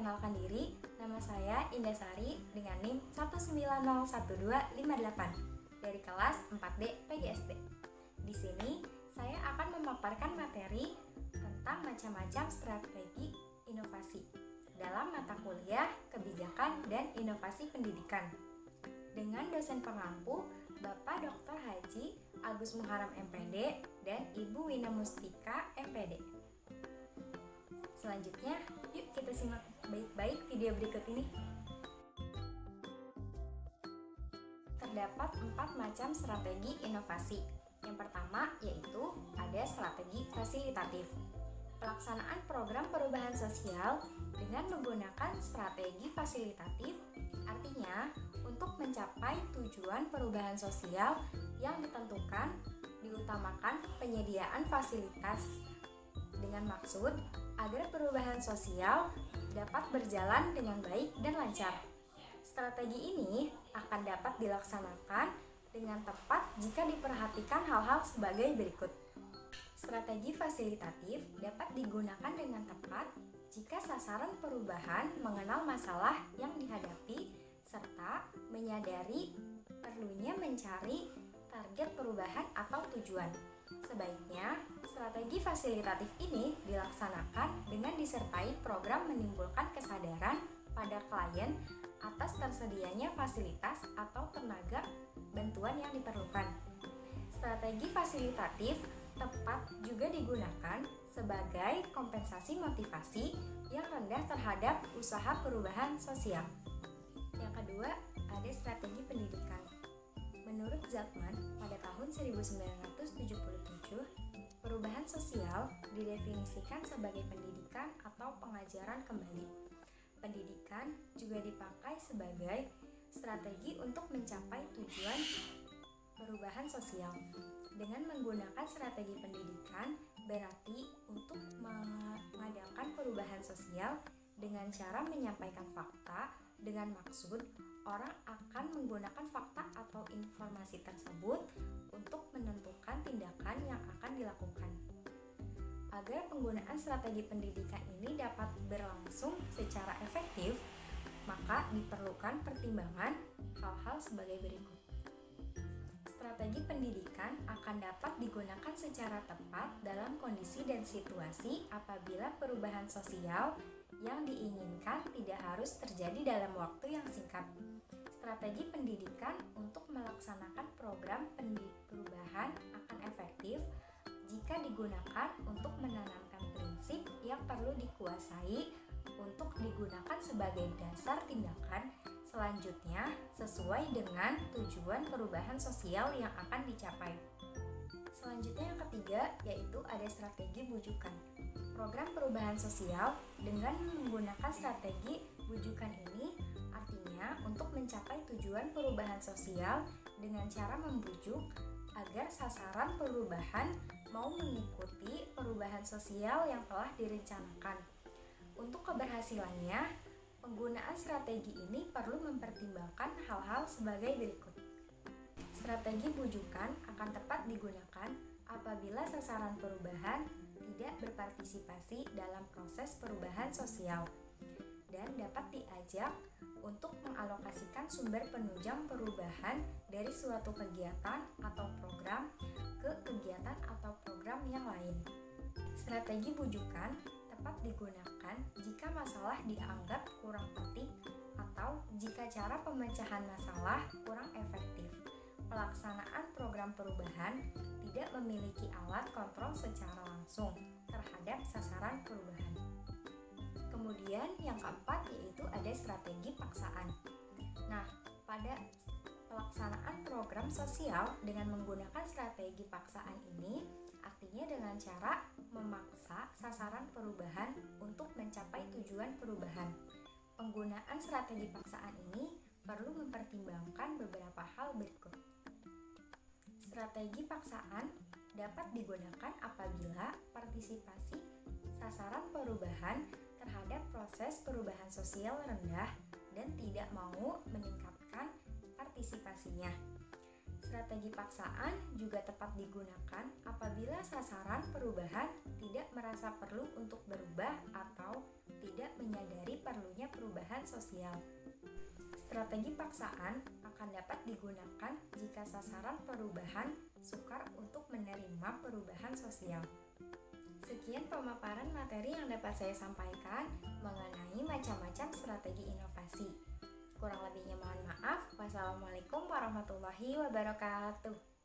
Perkenalkan diri, nama saya Indasari dengan NIM 1901258 dari kelas 4D PGSD. Di sini, saya akan memaparkan materi tentang macam-macam strategi inovasi dalam mata kuliah Kebijakan dan Inovasi Pendidikan dengan dosen pengampu Bapak Dr. Haji Agus Muharram MPD dan Ibu Wina Mustika MPD. Selanjutnya, yuk kita simak baik-baik video berikut ini. Terdapat 4 macam strategi inovasi. Yang pertama yaitu ada strategi fasilitatif. Pelaksanaan program perubahan sosial dengan menggunakan strategi fasilitatif artinya untuk mencapai tujuan perubahan sosial yang ditentukan diutamakan penyediaan fasilitas dengan maksud agar perubahan sosial dapat berjalan dengan baik dan lancar. Strategi ini akan dapat dilaksanakan dengan tepat jika diperhatikan hal-hal sebagai berikut. Strategi fasilitatif dapat digunakan dengan tepat jika sasaran perubahan mengenal masalah yang dihadapi serta menyadari perlunya mencari target perubahan atau tujuan. Sebaiknya, strategi fasilitatif ini dilaksanakan dengan disertai program menimbulkan kesadaran pada klien atas tersedianya fasilitas atau tenaga bantuan yang diperlukan. Strategi fasilitatif tepat juga digunakan sebagai kompensasi motivasi yang rendah terhadap usaha perubahan sosial. Yang kedua, ada strategi pendidikan. Menurut Zatman, pada tahun 1977, perubahan sosial didefinisikan sebagai pendidikan atau pengajaran kembali. Pendidikan juga dipakai sebagai strategi untuk mencapai tujuan perubahan sosial. Dengan menggunakan strategi pendidikan, berarti untuk mengadakan perubahan sosial dengan cara menyampaikan fakta dengan maksud orang akan menggunakan fakta atau informasi tersebut untuk menentukan tindakan yang akan dilakukan. Agar penggunaan strategi pendidikan ini dapat berlangsung secara efektif, maka diperlukan pertimbangan hal-hal sebagai berikut. Strategi pendidikan akan dapat digunakan secara tepat dalam kondisi dan situasi apabila perubahan sosial yang diinginkan tidak harus terjadi dalam waktu yang singkat. Strategi pendidikan untuk melaksanakan program perubahan akan efektif jika digunakan untuk menanamkan prinsip yang perlu dikuasai untuk digunakan sebagai dasar tindakan selanjutnya sesuai dengan tujuan perubahan sosial yang akan dicapai. Selanjutnya yang ketiga yaitu ada strategi bujukan. Program perubahan sosial dengan menggunakan strategi bujukan ini artinya untuk mencapai tujuan perubahan sosial dengan cara membujuk agar sasaran perubahan mau mengikuti perubahan sosial yang telah direncanakan. Untuk keberhasilannya, penggunaan strategi ini perlu mempertimbangkan hal-hal sebagai berikut. Strategi bujukan akan tepat digunakan apabila sasaran perubahan tidak berpartisipasi dalam proses perubahan sosial dan dapat diajak untuk mengalokasikan sumber penunjang perubahan dari suatu kegiatan atau program ke kegiatan atau program yang lain. Strategi bujukan tepat digunakan jika masalah dianggap kurang penting atau jika cara pemecahan masalah kurang efektif. Pelaksanaan program perubahan tidak memiliki alat kontrol secara langsung terhadap sasaran perubahan. Kemudian yang keempat yaitu ada strategi paksaan. Nah, pada pelaksanaan program sosial dengan menggunakan strategi paksaan ini artinya dengan cara memaksa sasaran perubahan untuk mencapai tujuan perubahan. Penggunaan strategi paksaan ini perlu mempertimbangkan beberapa hal berikut. Strategi paksaan dapat digunakan apabila partisipasi sasaran perubahan terhadap proses perubahan sosial rendah dan tidak mau meningkatkan partisipasinya. Strategi paksaan juga tepat digunakan apabila sasaran perubahan tidak merasa perlu untuk berubah atau tidak menyadari perlunya perubahan sosial. Strategi paksaan akan dapat digunakan jika sasaran perubahan sukar untuk menerima perubahan sosial. Sekian pemaparan materi yang dapat saya sampaikan mengenai macam-macam strategi inovasi. Kurang lebihnya mohon maaf. Wassalamualaikum warahmatullahi wabarakatuh.